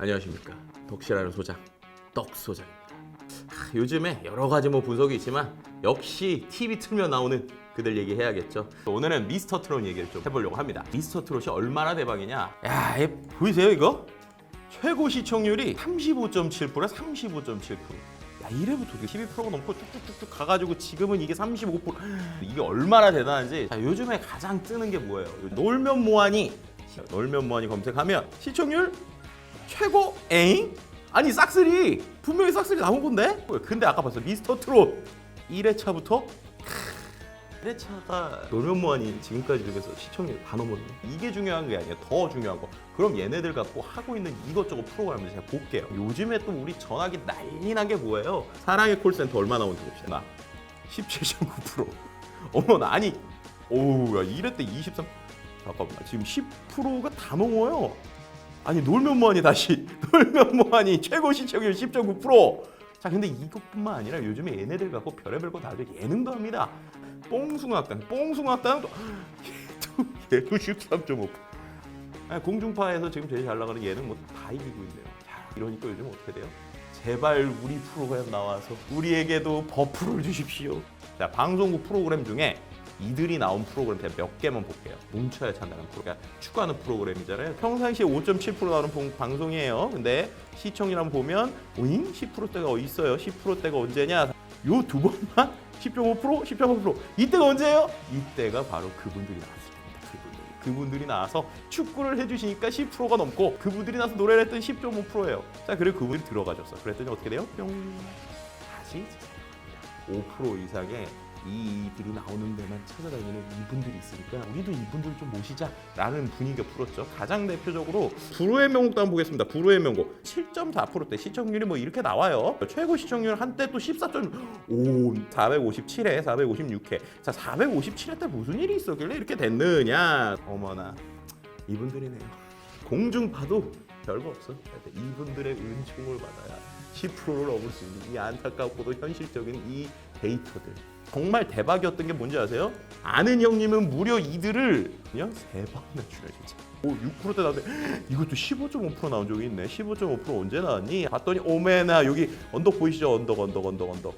안녕하십니까, 덕질하는 소장 떡소장입니다. 요즘에 여러 가지 분석이 있지만 역시 TV 틀면 나오는 그들 얘기 해야겠죠. 오늘은 미스터 트롯 얘기를 좀 해보려고 합니다. 미스터 트롯이 얼마나 대박이냐? 야, 보이세요 이거? 최고 시청률이 35.7%에 35.7%. 야, 이래부터 12%가 넘고 쭉쭉쭉쭉 가가지고 지금은 이게 35%. 이게 얼마나 대단한지. 자, 요즘에 가장 뜨는 게 뭐예요? 놀면 뭐하니? 놀면 뭐하니 검색하면 시청률 최고 에잉? 아니 싹쓸이! 분명히 싹쓸이 나온 건데? 근데 아까 봤어, 미스터 트롯 1회차부터 1회차가 놀면 뭐하니 지금까지 중에서 시청률 다 넘었네. 이게 중요한 게 아니야. 더 중요한 거. 그럼 얘네들 갖고 하고 있는 이것저것 프로그램을 제가 볼게요. 요즘에 또 우리 전화기 난리 난 게 뭐예요? 사랑의 콜센터 얼마 나오는지 봅시다. 17.9%. 어머나, 아니, 오우, 야, 1회 때 23. 잠깐만, 지금 10%가 다 넘어요. 아니, 놀면 뭐하니 다시. 놀면 뭐하니 최고 시청률 10.9%. 자, 근데 이것뿐만 아니라 요즘에 얘네들 갖고 별의별 거 다 하죠. 예능도 합니다. 뽕숭아학당, 뽕숭아학당도 얘도 13.5%. 공중파에서 지금 제일 잘 나가는 예능 다 이기고 있네요. 자, 이러니까 요즘 어떻게 돼요? 제발 우리 프로그램 나와서 우리에게도 버프를 주십시오. 자, 방송국 프로그램 중에 이들이 나온 프로그램 제가 몇 개만 볼게요. 뭉쳐야 찬다는 프로그램. 축구하는 프로그램이잖아요. 평상시에 5.7% 나오는 방송이에요. 근데 시청률 한번 보면 오잉? 10%대가 어디 있어요? 10%대가 언제냐? 요 두 번만 10.5%, 10.5%. 이때가 언제예요? 이때가 바로 그분들이 나왔을 겁니다. 그분들이 나와서 축구를 해주시니까 10%가 넘고, 그분들이 나와서 노래를 했더니 10.5%예요. 자, 그리고 그분들이 들어가셨어. 그랬더니 어떻게 돼요? 뿅. 다시 5% 이상의 이들이 나오는 데만 찾아다니는 이분들이 있으니까 우리도 이분들 좀 모시자라는 분위기가 불었죠. 가장 대표적으로 불후의 명곡도 한번 보겠습니다. 불후의 명곡 7.4%대 시청률이 이렇게 나와요. 최고 시청률 한때 또 14.5, 457회, 456회. 자, 457회 때 무슨 일이 있었길래 이렇게 됐느냐? 어머나, 이분들이네요. 공중파도 별거 없어. 이분들의 은총을 받아야 10%를 넘을 수 있는 이 안타깝고도 현실적인 이 데이터들. 정말 대박이었던 게 뭔지 아세요? 아는 형님은 무려 이들을 그냥 3번이나 출연했지. 6%대 나왔는데 이것도 15.5% 나온 적이 있네. 15.5% 언제 나왔니? 봤더니 오메나, 여기 언덕 보이시죠? 언덕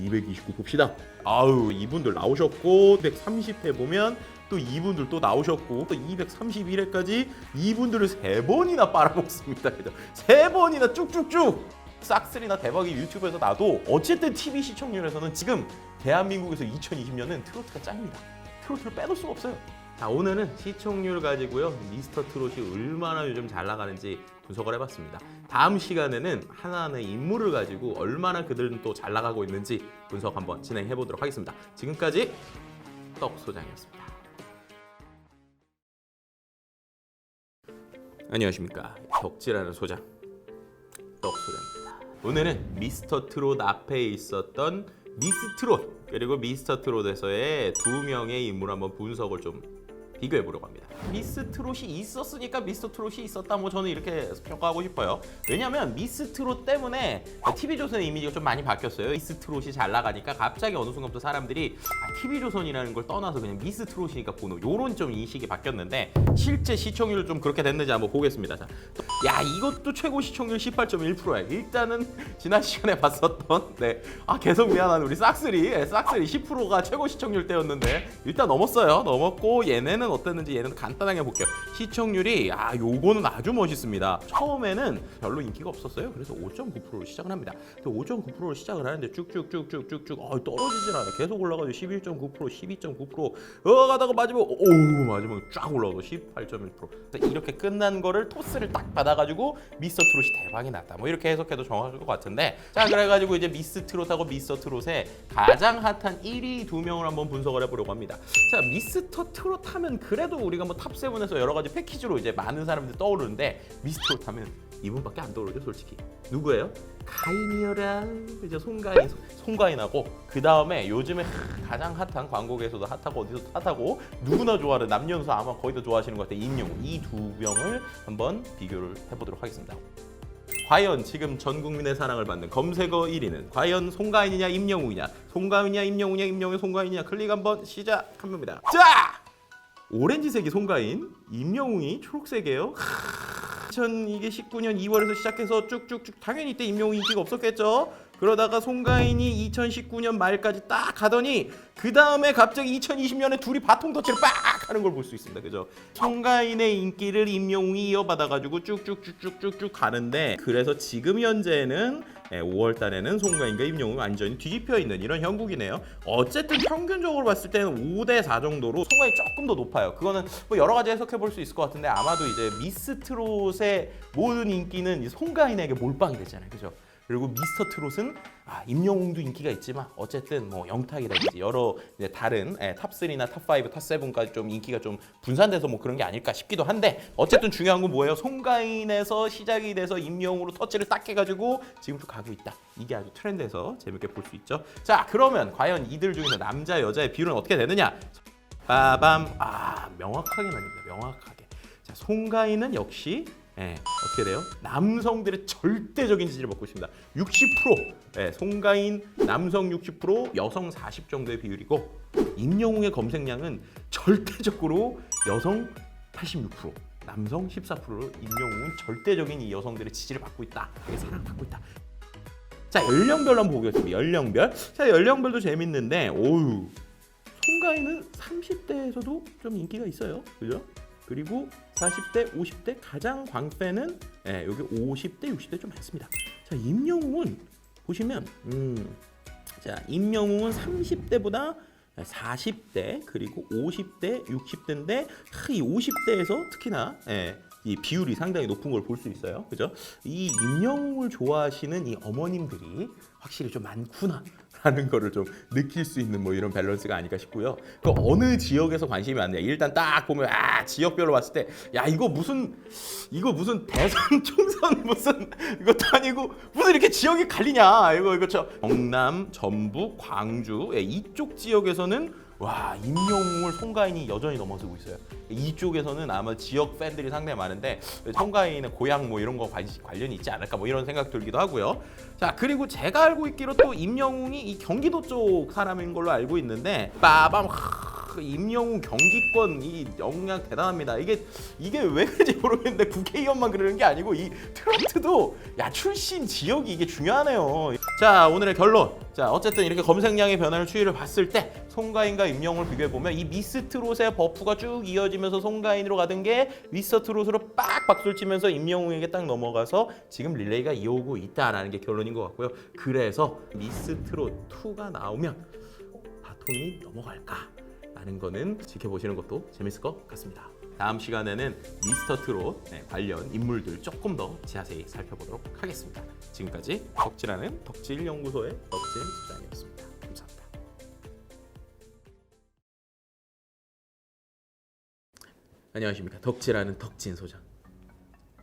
229 봅시다. 아우, 이분들 나오셨고 230회 보면 또 이분들 또 나오셨고 또 231회까지 이분들을 3번이나 빨아먹습니다. 3번이나 쭉쭉쭉. 싹쓸이나 대박이 유튜브에서 나도 어쨌든 TV 시청률에서는 지금 대한민국에서 2020년은 트로트가 짱입니다. 트로트를 빼놓을 수가 없어요. 자, 오늘은 시청률 가지고요, 미스터 트롯이 얼마나 요즘 잘 나가는지 분석을 해봤습니다. 다음 시간에는 하나하나의 인물을 가지고 얼마나 그들은 또 잘 나가고 있는지 분석 한번 진행해 보도록 하겠습니다. 지금까지 떡소장이었습니다. 안녕하십니까, 덕질하는 소장 떡소장입니다. 오늘은 미스터 트롯 앞에 있었던 미스 트롯, 그리고 미스터 트롯에서의 2명의 인물 한번 분석을 좀 비교해 보려고 합니다. 미스 트롯이 있었으니까 미스터 트롯이 있었다, 저는 이렇게 평가하고 싶어요. 왜냐면 미스 트롯 때문에 TV조선의 이미지가 좀 많이 바뀌었어요. 미스 트롯이 잘 나가니까 갑자기 어느 순간부터 사람들이 TV조선이라는 걸 떠나서 그냥 미스 트롯이니까 보는 요런 좀 인식이 바뀌었는데, 실제 시청률 좀 그렇게 됐는지 한번 보겠습니다. 자, 야, 이것도 최고 시청률 18.1%야. 일단은 지난 시간에 봤었던 계속 미안한 우리 싹쓸이 10%가 최고 시청률 때였는데 일단 넘었어요. 넘었고, 얘네는 어땠는지 얘는 간단하게 볼게요. 시청률이 요거는 아주 멋있습니다. 처음에는 별로 인기가 없었어요. 그래서 5.9%로 시작을 합니다. 5.9%로 시작을 하는데 쭉쭉쭉쭉쭉쭉 떨어지질 않아요. 계속 올라가죠. 11.9%, 12.9%. 가다가 마지막에 쫙 올라가서 18.1%. 이렇게 끝난 거를 토스를 딱 받아가지고 미스터 트롯이 대박이 났다. 이렇게 해석해도 정확할 것 같은데, 자, 그래가지고 이제 미스 트롯하고 미스터 트롯의 가장 핫한 1위 2명을 한번 분석을 해보려고 합니다. 자, 미스터 트롯 하면 그래도 우리가 탑7에서 여러 가지 패키지로 이제 많은 사람들이 떠오르는데, 미스터 트롯 하면 이분밖에 안 떠오르죠, 솔직히. 누구예요? 가인이여라. 이제 송가인하고, 그 다음에 요즘에 가장 핫한, 광고계에서도 핫하고 어디서도 핫하고 누구나 좋아하는, 남녀노소 아마 거의 다 좋아하시는 것 같아요, 임영웅. 이 2명을 한번 비교를 해보도록 하겠습니다. 과연 지금 전 국민의 사랑을 받는 검색어 1위는 과연 송가인이냐 임영웅이냐? 송가인이냐 임영웅이냐? 임영웅 송가인이냐? 클릭 한번 시작합니다. 자! 오렌지색이 송가인, 임영웅이 초록색이에요. 2019년 2월에서 시작해서 쭉쭉쭉 당연히 이때 임영웅 인기가 없었겠죠. 그러다가 송가인이 2019년 말까지 딱 가더니 그 다음에 갑자기 2020년에 둘이 바통 터치를 빡 하는 걸 볼 수 있습니다. 그죠? 송가인의 인기를 임영웅이 이어받아가지고 쭉쭉쭉쭉쭉쭉 가는데, 그래서 지금 현재는 5월 달에는 송가인과 임영웅이 완전히 뒤집혀 있는 이런 형국이네요. 어쨌든 평균적으로 봤을 때는 5대4 정도로 송가인이 조금 더 높아요. 그거는 뭐 여러 가지 해석해 볼 수 있을 것 같은데, 아마도 이제 미스트롯의 모든 인기는 송가인에게 몰빵이 됐잖아요. 그죠? 그리고 미스터 트롯은 임영웅도 인기가 있지만 어쨌든 뭐 영탁이라든지 여러 이제 다른 탑3나 탑5, 탑7까지 좀 인기가 좀 분산돼서 뭐 그런 게 아닐까 싶기도 한데, 어쨌든 중요한 건 뭐예요? 송가인에서 시작이 돼서 임영웅으로 터치를 딱 해가지고 지금 또 가고 있다. 이게 아주 트렌드에서 재밌게 볼 수 있죠. 자, 그러면 과연 이들 중에서 남자 여자의 비율은 어떻게 되느냐? 빠밤. 명확하게 나뉩니다. 명확하게. 자, 송가인은 역시 어떻게 돼요? 남성들의 절대적인 지지를 받고 있습니다. 60%. 송가인 남성 60%, 여성 40 정도의 비율이고, 임영웅의 검색량은 절대적으로 여성 86%, 남성 14%로 임영웅은 절대적인 이 여성들의 지지를 받고 있다. 사랑받고 있다. 자, 연령별로 한번 보겠습니다. 연령별. 자, 연령별도 재밌는데, 송가인은 30대에서도 좀 인기가 있어요. 그죠? 그리고 40대, 50대 가장 광팬은 여기 50대, 60대 좀 많습니다. 자, 임영웅은 보시면 자, 임영웅은 30대보다 40대 그리고 50대, 60대인데 이 50대에서 특히나 이 비율이 상당히 높은 걸 볼 수 있어요. 그죠? 이 임영웅을 좋아하시는 이 어머님들이 확실히 좀 많구나 라는 거를 좀 느낄 수 있는 뭐 이런 밸런스가 아닐까 싶고요. 그 어느 지역에서 관심이 많냐, 일단 딱 보면 지역별로 봤을 때 이거 무슨 대선 총선 무슨 이것도 아니고 무슨 이렇게 지역이 갈리냐, 이거 경남, 전북, 광주 이쪽 지역에서는 임영웅을 송가인이 여전히 넘어서고 있어요. 이쪽에서는 아마 지역 팬들이 상당히 많은데 송가인의 고향 뭐 이런 거 관련이 있지 않을까 뭐 이런 생각 들기도 하고요. 자, 그리고 제가 알고 있기로 또 임영웅이 이 경기도 쪽 사람인 걸로 알고 있는데, 빠밤. 임영웅 경기권 이 영향 대단합니다. 이게 왜 그런지 모르겠는데 국회의원만 그러는 게 아니고 이 트로트도 출신 지역이 이게 중요하네요. 자, 오늘의 결론. 자, 어쨌든 이렇게 검색량의 변화를 추이를 봤을 때 송가인과 임영웅을 비교해보면 이 미스트롯의 버프가 쭉 이어지면서 송가인으로 가던 게 미스터트롯으로 빡 박수를 치면서 임영웅에게 딱 넘어가서 지금 릴레이가 이어오고 있다라는 게 결론인 것 같고요. 그래서 미스트롯 2가 나오면 바통이 넘어갈까? 라는 거는 지켜보시는 것도 재밌을 것 같습니다. 다음 시간에는 미스터트롯 관련 인물들 조금 더 자세히 살펴보도록 하겠습니다. 지금까지 덕질하는 덕질연구소의 덕질 소장이었습니다. 감사합니다. 안녕하십니까. 덕질하는 덕진 소장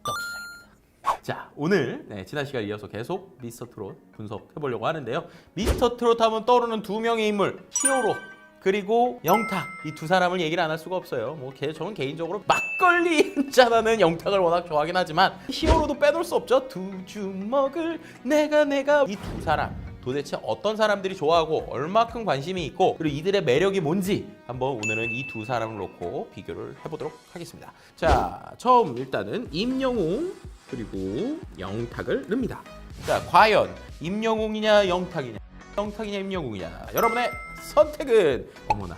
덕소장입니다. 자, 오늘 지난 시간에 이어서 계속 미스터트롯 분석해보려고 하는데요. 미스터트롯 하면 떠오르는 두 명의 인물, 히어로 그리고 영탁, 이 두 사람을 얘기를 안 할 수가 없어요. 저는 개인적으로 막걸리 한잔하는 영탁을 워낙 좋아하긴 하지만 히어로도 빼놓을 수 없죠. 두 주먹을 내가 이 두 사람 도대체 어떤 사람들이 좋아하고 얼마큼 관심이 있고, 그리고 이들의 매력이 뭔지 한번 오늘은 이 두 사람을 놓고 비교를 해보도록 하겠습니다. 자, 처음 일단은 임영웅 그리고 영탁을 넣습니다. 자, 과연 임영웅이냐 영탁이냐, 영탁이냐 임영웅이냐, 여러분의 선택은 어머나.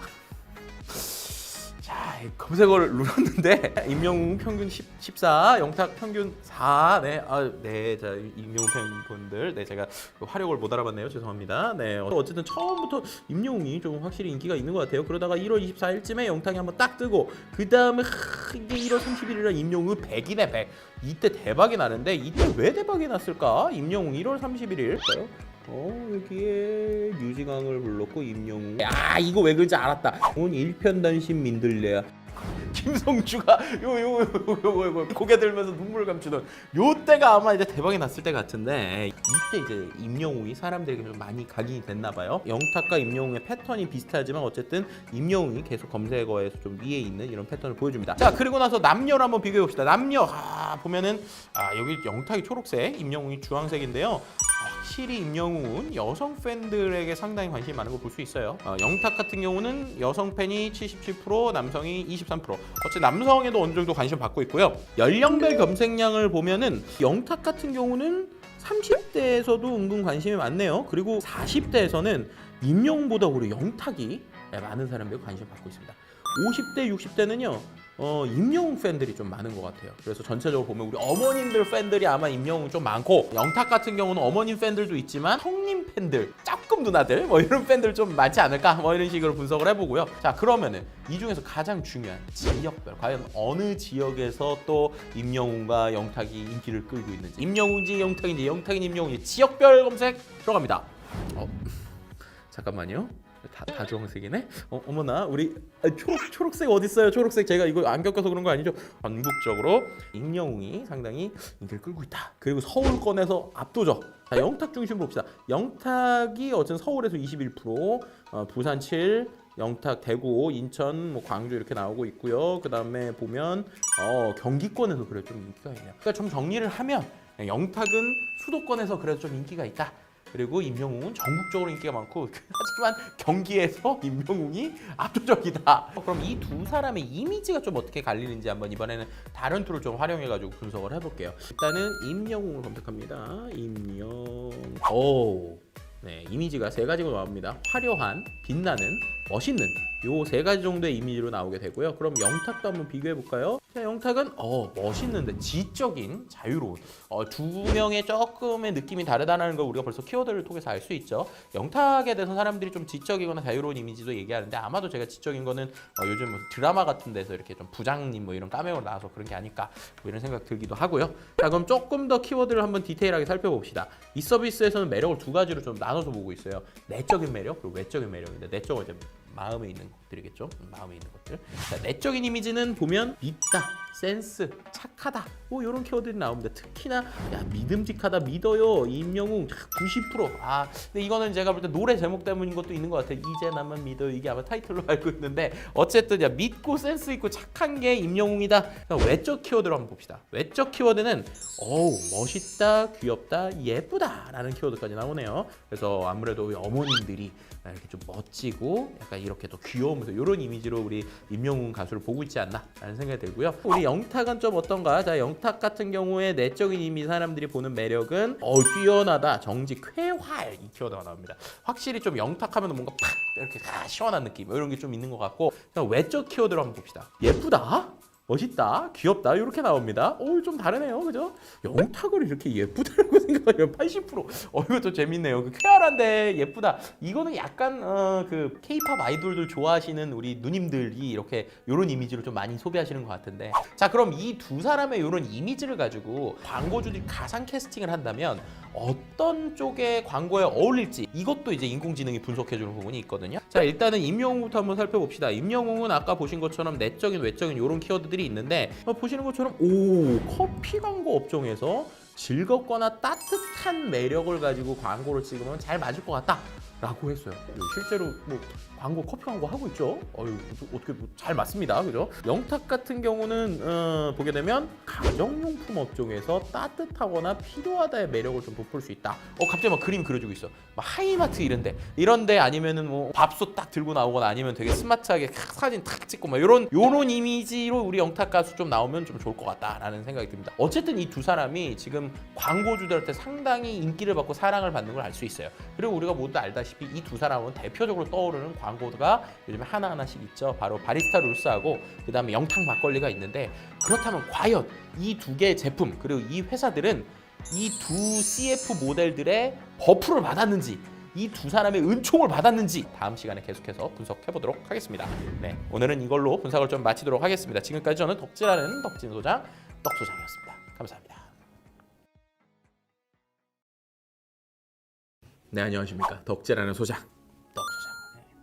자, 검색어를 눌렀는데 임영웅 평균 14, 영탁 평균 4. 자, 임영웅 팬분들, 제가 화력을 못 알아봤네요. 죄송합니다. 어쨌든 처음부터 임영웅이 좀 확실히 인기가 있는 것 같아요. 그러다가 1월 24일쯤에 영탁이 한번 딱 뜨고, 그 다음에 이게 1월 31일에 임영웅 100이네 100. 이때 대박이 나는데, 이때 왜 대박이 났을까? 임영웅 1월 31일. 여기에 류지강을 불렀고 임영웅. 이거 왜 그런지 알았다. 오늘 일편단심 민들레야. 김성주가 요 고개 들면서 눈물을 감추던 요 때가 아마 이제 대박이 났을 때 같은데, 이때 이제 임영웅이 사람들에게 좀 많이 각인이 됐나 봐요. 영탁과 임영웅의 패턴이 비슷하지만 어쨌든 임영웅이 계속 검색어에서 좀 위에 있는 이런 패턴을 보여줍니다. 자, 그리고 나서 남녀를 한번 비교해 봅시다. 남녀 보면은 여기 영탁이 초록색, 임영웅이 주황색인데요. 확실히 임영웅은 여성 팬들에게 상당히 관심이 많은 걸 볼 수 있어요. 영탁 같은 경우는 여성 팬이 77%, 남성이 23%. 어째 남성에도 어느 정도 관심 받고 있고요. 연령별 검색량을 보면은 영탁 같은 경우는 30대에서도 은근 관심이 많네요. 그리고 40대에서는 임영웅보다 오히려 영탁이 많은 사람들이 관심 받고 있습니다. 50대, 60대는요. 임영웅 팬들이 좀 많은 것 같아요. 그래서 전체적으로 보면 우리 어머님들 팬들이 아마 임영웅 좀 많고, 영탁 같은 경우는 어머님 팬들도 있지만 형님 팬들, 조금 누나들 뭐 이런 팬들 좀 많지 않을까, 뭐 이런 식으로 분석을 해보고요. 자, 그러면은 이 중에서 가장 중요한 지역별, 과연 어느 지역에서 또 임영웅과 영탁이 인기를 끌고 있는지, 임영웅인지 영탁인지, 영탁인 임영웅인지 지역별 검색 들어갑니다. 잠깐만요. 다 주황색이네? 어머나, 우리 초록색 어디 있어요? 초록색. 제가 이거 안 겪어서 그런 거 아니죠? 전국적으로 임영웅이 상당히 인기를 끌고 있다. 그리고 서울권에서 압도적. 자, 영탁 중심으로 봅시다. 영탁이 어쨌든 서울에서 21%, 부산 7, 영탁 대구, 인천, 뭐 광주 이렇게 나오고 있고요. 그 다음에 보면 경기권에서 그래 좀 인기가 있네요. 그러니까 좀 정리를 하면 영탁은 수도권에서 그래도 좀 인기가 있다. 그리고 임영웅은 전국적으로 인기가 많고, 하지만 경기에서 임영웅이 압도적이다. 그럼 이 두 사람의 이미지가 좀 어떻게 갈리는지 한번 이번에는 다른 툴을 좀 활용해가지고 분석을 해볼게요. 일단은 임영웅을 검색합니다. 네, 이미지가 세 가지로 나옵니다. 화려한, 빛나는, 멋있는 요 세 가지 정도의 이미지로 나오게 되고요. 그럼 영탁도 한번 비교해 볼까요? 자, 영탁은 멋있는데 지적인, 자유로운, 두 명의 조금의 느낌이 다르다는 걸 우리가 벌써 키워드를 통해서 알 수 있죠. 영탁에 대해서 사람들이 좀 지적이거나 자유로운 이미지도 얘기하는데, 아마도 제가 지적인 거는 요즘 뭐 드라마 같은 데서 이렇게 좀 부장님 뭐 이런 카메오로 나와서 그런 게 아닐까, 뭐 이런 생각 들기도 하고요. 자, 그럼 조금 더 키워드를 한번 디테일하게 살펴봅시다. 이 서비스에서는 매력을 두 가지로 좀 나눠서 보고 있어요. 내적인 매력, 그리고 외적인 매력인데, 내적은 이제 마음에 있는 것들이겠죠. 마음에 있는 것들. 자, 내적인 이미지는 보면 믿다, 센스, 착하다, 뭐 이런 키워드들이 나옵니다. 특히나 믿음직하다, 믿어요, 임영웅 90%. 근데 이거는 제가 볼 때 노래 제목 때문인 것도 있는 것 같아요. 이제 나만 믿어요. 이게 아마 타이틀로 알고 있는데, 어쨌든 믿고 센스 있고 착한 게 임영웅이다. 외적 키워드로 한번 봅시다. 외적 키워드는 멋있다, 귀엽다, 예쁘다라는 키워드까지 나오네요. 그래서 아무래도 우리 어머님들이 이렇게 좀 멋지고 약간 이렇게 또 귀여우면서 이런 이미지로 우리 임영웅 가수를 보고 있지 않나라는 생각이 들고요. 우리 영탁은 좀 어떤가? 자, 영탁 같은 경우에 내적인 이미지, 사람들이 보는 매력은 뛰어나다, 정직, 쾌활, 이 키워드가 나옵니다. 확실히 좀 영탁하면 뭔가 팍 이렇게 시원한 느낌 이런 게 좀 있는 것 같고, 외적 키워드로 한번 봅시다. 예쁘다, 멋있다, 귀엽다 이렇게 나옵니다. 좀 다르네요, 그죠? 영탁을 이렇게 예쁘다라고 생각하면 80%. 이것도 재밌네요. 쾌활한데 예쁘다. 이거는 약간 그 K-팝 아이돌들 좋아하시는 우리 누님들이 이렇게 이런 이미지로 좀 많이 소비하시는 것 같은데, 자, 그럼 이 두 사람의 이런 이미지를 가지고 광고주들이 가상 캐스팅을 한다면 어떤 쪽의 광고에 어울릴지, 이것도 이제 인공지능이 분석해주는 부분이 있거든요. 자, 일단은 임영웅부터 한번 살펴봅시다. 임영웅은 아까 보신 것처럼 내적인, 외적인 이런 키워드들이 있는데, 보시는 것처럼 커피 광고 업종에서 즐겁거나 따뜻한 매력을 가지고 광고를 찍으면 잘 맞을 것 같다 라고 했어요. 실제로 뭐 커피 광고 하고 있죠. 어떻게 잘 맞습니다, 그죠? 영탁 같은 경우는 보게 되면 가정용품 업종에서 따뜻하거나 필요하다의 매력을 좀 돋볼 수 있다. 갑자기 막 그림 그려주고 있어. 막 하이마트 이런데 아니면은 뭐 밥솥 딱 들고 나오거나, 아니면 되게 스마트하게 사진 탁 찍고 막 이런 이미지로 우리 영탁 가수 좀 나오면 좀 좋을 것 같다라는 생각이 듭니다. 어쨌든 이 두 사람이 지금 광고주들한테 상당히 인기를 받고 사랑을 받는 걸 알 수 있어요. 그리고 우리가 모두 알다시피 이 두 사람은 대표적으로 떠오르는 광고가 요즘에 하나하나씩 있죠. 바로 바리스타 룰스하고 그 다음에 영탁 막걸리가 있는데, 그렇다면 과연 이 두 개의 제품, 그리고 이 회사들은 이 두 CF 모델들의 버프를 받았는지, 이 두 사람의 은총을 받았는지 다음 시간에 계속해서 분석해 보도록 하겠습니다. 네, 오늘은 이걸로 분석을 좀 마치도록 하겠습니다. 지금까지 저는 덕질하는 덕진소장 떡소장이었습니다. 감사합니다. 네, 안녕하십니까. 덕질하는 소장 떡소장.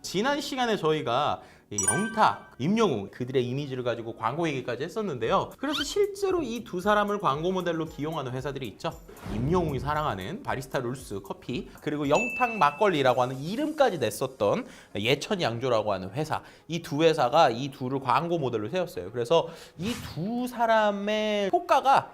지난 시간에 저희가 영탁, 임영웅 그들의 이미지를 가지고 광고 얘기까지 했었는데요. 그래서 실제로 이 두 사람을 광고 모델로 기용하는 회사들이 있죠. 임영웅이 사랑하는 바리스타 룰스 커피, 그리고 영탁 막걸리라고 하는 이름까지 냈었던 예천양조라고 하는 회사, 이 두 회사가 이 둘을 광고 모델로 세웠어요. 그래서 이 두 사람의 효과가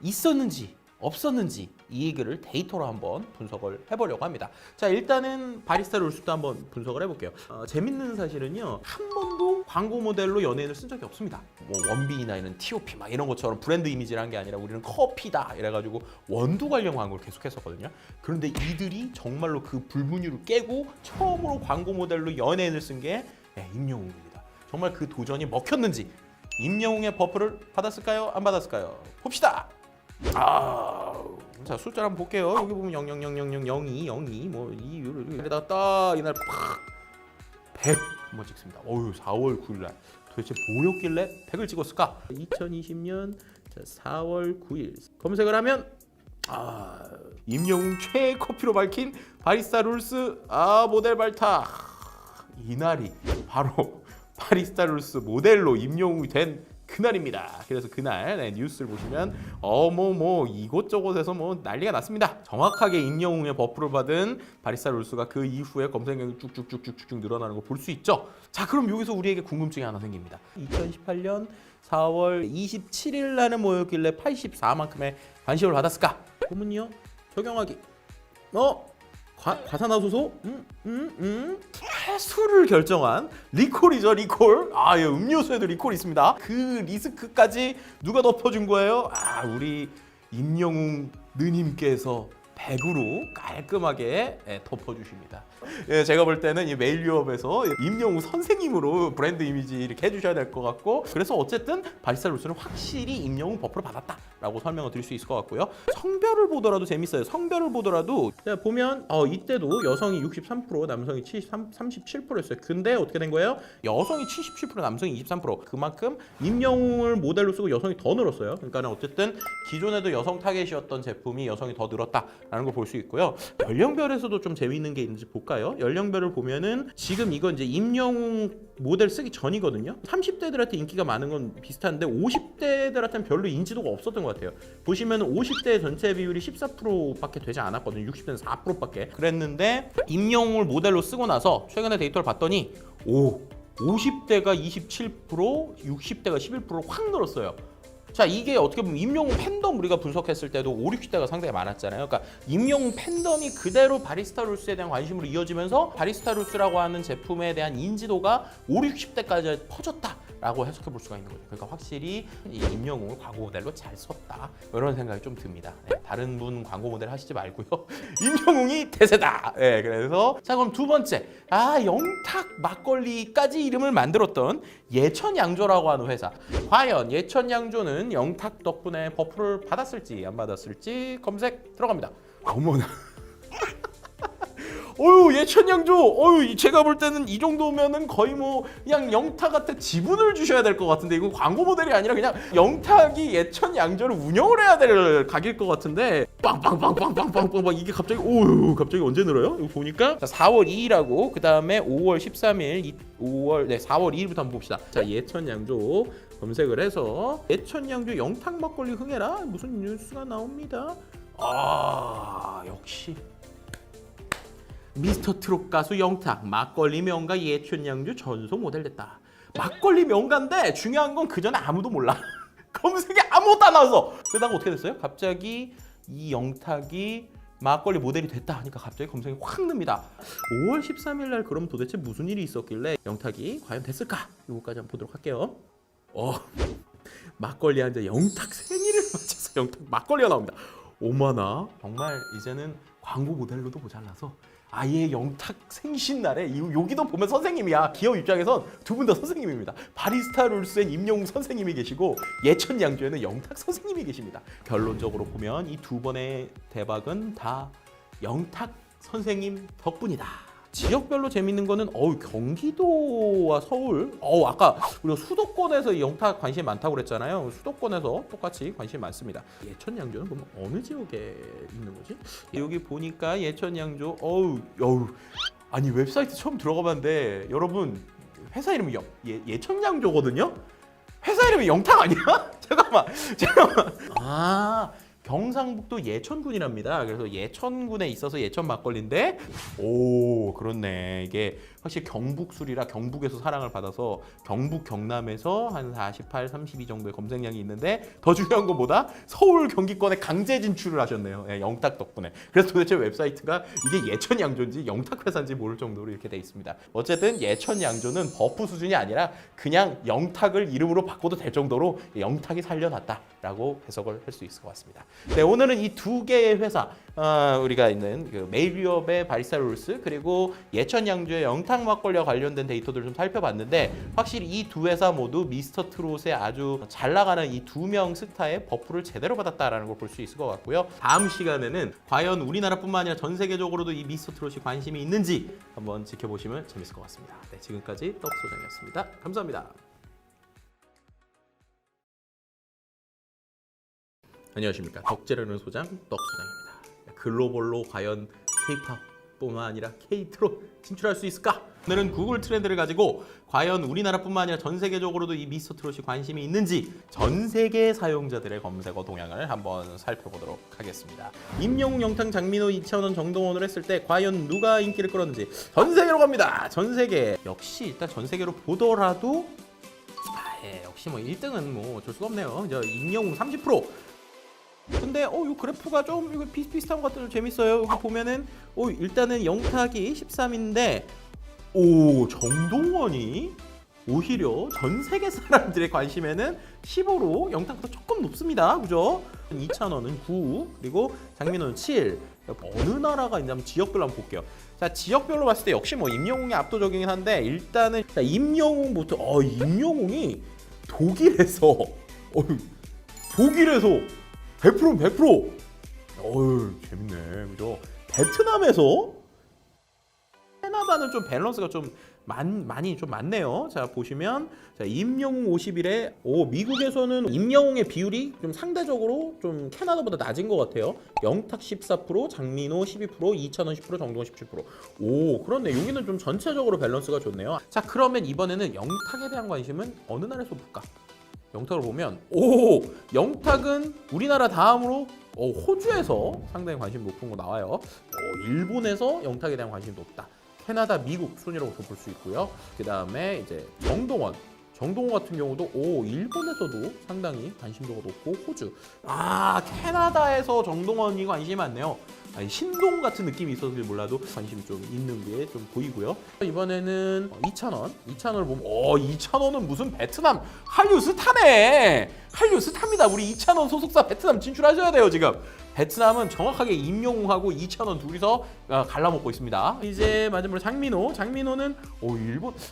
있었는지 없었는지 이 얘기를 데이터로 한번 분석을 해보려고 합니다. 자, 일단은 바리스타 룰스도 한번 분석을 해볼게요. 재밌는 사실은요, 한 번도 광고 모델로 연예인을 쓴 적이 없습니다. 뭐 원빈이나 이런 T.O.P 막 이런 것처럼 브랜드 이미지를 한 게 아니라 우리는 커피다 이래가지고 원두 관련 광고를 계속했었거든요. 그런데 이들이 정말로 그 불문율을 깨고 처음으로 광고 모델로 연예인을 쓴 게 임영웅입니다. 정말 그 도전이 먹혔는지 임영웅의 버프를 받았을까요? 안 받았을까요? 봅시다. 자, 숫자를 한번 볼게요. 여기 보면 000000202 뭐 이유를 여기다가 딱 이날 팍 100 한번 찍습니다. 4월 9일 날 도대체 뭐였길래 100을 찍었을까? 2020년 4월 9일 검색을 하면 임영웅 최애 커피로 밝힌 바리스타 룰스 모델 발탁. 이날이 바로 바리스타 룰스 모델로 임영웅이 된 그날입니다. 그래서 그날 뉴스를 보시면 이곳저곳에서 난리가 났습니다. 정확하게 임영웅의 버프를 받은 바리스타 룰스가 그 이후에 검색량이 쭉쭉쭉쭉쭉 늘어나는 걸 볼 수 있죠. 자, 그럼 여기서 우리에게 궁금증이 하나 생깁니다. 2018년 4월 27일 날은 뭐였길래 84만큼의 관심을 받았을까? 그러면요, 적용하기. 과산화수소? 폐수를 결정한 리콜이죠, 리콜. 음료수에도 리콜이 있습니다. 그 리스크까지 누가 덮어준 거예요? 우리 임영웅 느님께서 100으로 깔끔하게 덮어주십니다. 제가 볼 때는 이 메일 유업에서 임영웅 선생님으로 브랜드 이미지 이렇게 해주셔야 될 것 같고, 그래서 어쨌든 바리스타 룰스는 확실히 임영웅 버프를 받았다라고 설명을 드릴 수 있을 것 같고요. 성별을 보더라도 재밌어요. 성별을 보더라도 보면 이때도 여성이 63%, 남성이 37%였어요. 근데 어떻게 된 거예요? 여성이 77%, 남성이 23%. 그만큼 임영웅을 모델로 쓰고 여성이 더 늘었어요. 그러니까 어쨌든 기존에도 여성 타겟이었던 제품이 여성이 더 늘었다라는 걸 볼 수 있고요. 연령별에서도 좀 재미있는 게 있는지 볼까요? 연령별을 보면은 지금 이건 이제 임영웅 모델 쓰기 전이거든요. 30대들한테 인기가 많은 건 비슷한데 50대들한테는 별로 인지도가 없었던 것 같아요. 보시면 50대 전체 비율이 14%밖에 되지 않았거든요. 60대는 4%밖에. 그랬는데 임영웅을 모델로 쓰고 나서 최근에 데이터를 봤더니 50대가 27%, 60대가 11% 확 늘었어요. 자, 이게 어떻게 보면 임영웅 팬덤 우리가 분석했을 때도 5, 60대가 상당히 많았잖아요. 그러니까 임영웅 팬덤이 그대로 바리스타 룰스에 대한 관심으로 이어지면서 바리스타 룰스라고 하는 제품에 대한 인지도가 5, 60대까지 퍼졌다라고 해석해 볼 수가 있는 거죠. 그러니까 확실히 이 임영웅을 광고 모델로 잘 썼다, 이런 생각이 좀 듭니다. 다른 분 광고 모델 하시지 말고요. 임영웅이 대세다. 그래서 자, 그럼 두 번째, 영탁 막걸리까지 이름을 만들었던 예천양조라고 하는 회사. 과연 예천양조는 영탁 덕분에 버프를 받았을지 안 받았을지 검색 들어갑니다. 어머나. 예천양조. 제가 볼 때는 이 정도면은 거의 그냥 영탁한테 지분을 주셔야 될 것 같은데, 이거 광고 모델이 아니라 그냥 영탁이 예천양조를 운영을 해야 될 각일 것 같은데, 빵빵빵빵빵빵빵 이게 갑자기 갑자기 언제 늘어요? 이거 보니까 4월 2일하고 그 다음에 5월 13일, 4월 2일부터 한번 봅시다. 자, 예천양조 검색을 해서 예천양조 영탁 막걸리 흥해라 무슨 뉴스가 나옵니다. 역시 미스터 트롯 가수 영탁 막걸리 명가 예천양조 전속 모델 됐다. 막걸리 명가인데 중요한 건 그 전에 아무도 몰라. 검색에 아무것도 안 나와서. 그러다가 어떻게 됐어요? 갑자기 이 영탁이 막걸리 모델이 됐다 하니까 갑자기 검색이 확 늡니다. 5월 13일 날 그럼 도대체 무슨 일이 있었길래 영탁이 과연 됐을까? 이거까지 한번 보도록 할게요. 막걸리 한 잔, 영탁 생일을 맞춰서 영탁 막걸리가 나옵니다. 오마나, 정말 이제는 광고 모델로도 모자라서 아예 영탁 생신날에 여기도 보면 선생님이야. 기업 입장에선 두 분 다 선생님입니다. 바리스타 룰스엔 임영웅 선생님이 계시고 예천양조에는 영탁 선생님이 계십니다. 결론적으로 보면 이 두 번의 대박은 다 영탁 선생님 덕분이다. 지역별로 재밌는 거는 경기도와 서울, 아까 우리가 수도권에서 이 영탁 관심이 많다고 그랬잖아요. 수도권에서 똑같이 관심이 많습니다. 예천양조는 그럼 어느 지역에 있는 거지? 여기 보니까 예천양조, 아니 웹사이트 처음 들어가봤는데 여러분 회사 이름이 예천양조거든요? 회사 이름이 영탁 아니야? 잠깐만. 경상북도 예천군이랍니다. 그래서 예천군에 있어서 예천 막걸리인데, 그렇네. 이게 확실히 경북술이라 경북에서 사랑을 받아서 경북 경남에서 한 48, 32 정도의 검색량이 있는데 더 중요한 건 뭐다? 서울 경기권에 강제 진출을 하셨네요. 예, 영탁 덕분에. 그래서 도대체 웹사이트가 이게 예천 양조인지 영탁 회사인지 모를 정도로 이렇게 돼 있습니다. 어쨌든 예천 양조는 버프 수준이 아니라 그냥 영탁을 이름으로 바꿔도 될 정도로 영탁이 살려놨다라고 해석을 할 수 있을 것 같습니다. 네, 오늘은 이 두 개의 회사 우리가 있는 그 메일유업의 바리스타 롤스 그리고 예천 양조의 영탁 막걸리와 관련된 데이터들을 좀 살펴봤는데 확실히 이 두 회사 모두 미스터 트롯의 아주 잘 나가는 이 두 명 스타의 버프를 제대로 받았다라는 걸 볼 수 있을 것 같고요. 다음 시간에는 과연 우리나라뿐만 아니라 전 세계적으로도 이 미스터 트롯이 관심이 있는지 한번 지켜보시면 재밌을 것 같습니다. 네, 지금까지 떡소장이었습니다. 감사합니다. 안녕하십니까. 덕질하는 소장 떡소장입니다. 글로벌로 과연 K-팝뿐만 아니라 K-트롯 진출할 수 있을까? 오늘은 구글 트렌드를 가지고 과연 우리나라뿐만 아니라 전 세계적으로도 이 미스터 트롯이 관심이 있는지 전 세계 사용자들의 검색어 동향을 한번 살펴보도록 하겠습니다. 임영웅, 영탁, 장민호, 이찬원, 정동원을 했을 때 과연 누가 인기를 끌었는지 전 세계로 갑니다. 전 세계. 역시 일단 전 세계로 보더라도 예, 역시 뭐 1등은 뭐 어쩔 수가 없네요. 임영웅 30%. 근데 이 그래프가 좀 이거 비슷비슷한 것 같아서 재밌어요. 여기 보면은 일단은 영탁이 13인데 정동원이 오히려 전 세계 사람들의 관심에는 15로 영탁보다 조금 높습니다. 그죠? 이찬원은 9, 그리고 장민호는 7. 어느 나라가 있냐면 지역별로 한번 볼게요. 자, 지역별로 봤을 때 역시 뭐 임영웅이 압도적이긴 한데 일단은 자, 임영웅부터 임영웅이 독일에서 100%면 100%. 재밌네. 그죠? 베트남에서 캐나다는 좀 밸런스가 좀 많이 좀 많네요. 자, 보시면 자, 임영웅 51에 미국에서는 임영웅의 비율이 좀 상대적으로 좀 캐나다보다 낮은 것 같아요. 영탁 14%, 장민호 12%, 이찬원 10%, 정동원 17%. 그렇네. 여기는 좀 전체적으로 밸런스가 좋네요. 자, 그러면 이번에는 영탁에 대한 관심은 어느 나라에서 볼까? 영탁을 보면 영탁은 우리나라 다음으로 호주에서 상당히 관심 높은 거 나와요. 일본에서 영탁에 대한 관심이 높다. 캐나다, 미국 순위로 볼 수 있고요. 그 다음에 이제 정동원 같은 경우도 일본에서도 상당히 관심도가 높고 호주. 캐나다에서 정동원이 관심이 많네요. 신동 같은 느낌이 있어서 몰라도 관심이 좀 있는 게 좀 보이고요. 이번에는 이찬원을 보면 이찬원은 무슨 베트남 한류 스타네. 한류 스타입니다. 우리 이찬원 소속사 베트남 진출하셔야 돼요. 지금 베트남은 정확하게 임영웅하고 이찬원 둘이서 갈라먹고 있습니다. 이제 마지막으로 장민호는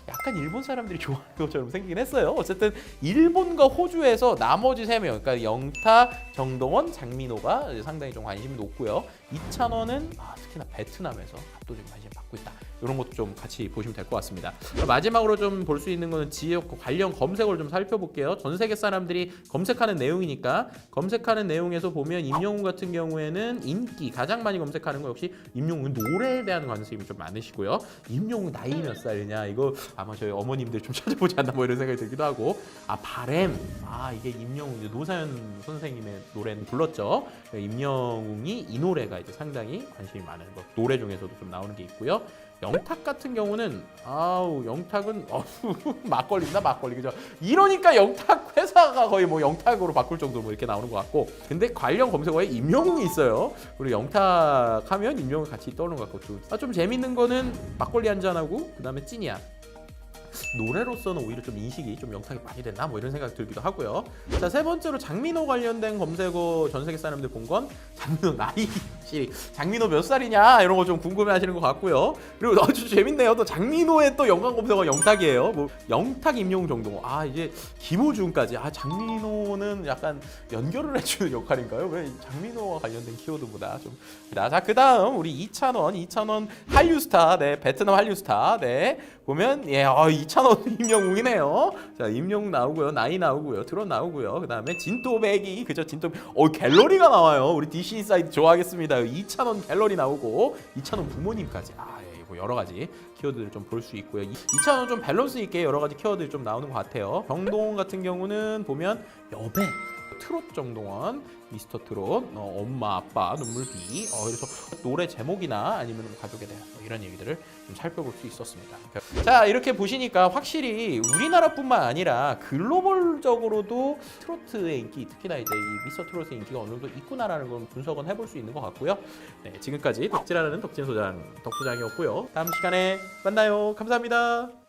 약간 일본 사람들이 좋아하는 것처럼 생기긴 했어요. 어쨌든 일본과 호주에서 나머지 3명, 그러니까 영탁, 정동원, 장민호가 상당히 좀 관심이 높고요. 이찬원은 특히나 베트남에서 압도적인 관심을 받고 있다. 이런 것도 좀 같이 보시면 될 것 같습니다. 마지막으로 좀 볼 수 있는 거는 지역 관련 검색어를 좀 살펴볼게요. 전 세계 사람들이 검색하는 내용이니까 검색하는 내용에서 보면 임영웅 같은 경우에는 인기 가장 많이 검색하는 거 역시 임영웅 노래에 대한 관심이 좀 많으시고요. 임영웅 나이 몇 살이냐 이거 아마 저희 어머님들 좀 찾아보지 않나 뭐 이런 생각이 들기도 하고 바램 이게 임영웅 노사연 선생님의 노래는 불렀죠. 임영웅이 이 노래가 이제 상당히 관심이 많은 것 노래 중에서도 좀 나오는 게 있고요. 영탁 같은 경우는 영탁은 막걸리입니다. 막걸리 그죠? 이러니까 영탁 회사가 거의 뭐 영탁으로 바꿀 정도로 뭐 이렇게 나오는 것 같고 근데 관련 검색어에 임영웅이 있어요. 그리고 영탁 하면 임영웅 같이 떠오르는 것 같고 좀 재밌는 거는 막걸리 한잔하고 그 다음에 찐이야. 노래로서는 오히려 좀 인식이 좀 영탁이 많이 됐나 뭐 이런 생각이 들기도 하고요. 자, 세 번째로 장민호 관련된 검색어 전 세계 사람들 본 건 장민호 나이 장민호 몇 살이냐 이런 거 좀 궁금해하시는 것 같고요. 그리고 아주 재밌네요. 또 장민호의 또 연관 검색어가 영탁이에요. 뭐 영탁, 임영웅, 정동원. 이제 김호준까지. 장민호는 약간 연결을 해주는 역할인가요? 왜 장민호와 관련된 키워드보다 좀. 자, 그다음 우리 이찬원 한류스타, 네, 베트남 한류스타, 네. 보면 이찬원 임영웅이네요. 자, 임영웅 나오고요, 나이 나오고요, 트롯 나오고요. 그 다음에 진또배기 그죠? 갤러리가 나와요. 우리 DC 사이트 좋아하겠습니다. 이찬원 갤러리 나오고 이찬원 부모님까지. 뭐 여러 가지 키워드를 좀 볼 수 있고요. 이찬원 좀 밸런스 있게 여러 가지 키워드들이 좀 나오는 것 같아요. 정동원 같은 경우는 보면 트롯 정동원, 미스터 트롯, 엄마 아빠 눈물비. 그래서 노래 제목이나 아니면 가족에 대한 이런 얘기들을 좀 살펴볼 수 있었습니다. 자, 이렇게 보시니까 확실히 우리나라뿐만 아니라 글로벌적으로도 트로트의 인기, 특히나 이제 이 미스터 트롯의 인기가 어느 정도 있구나라는 건 분석은 해볼 수 있는 것 같고요. 네, 지금까지 덕질하는 덕진소장 덕소장이었고요. 다음 시간에 만나요. 감사합니다.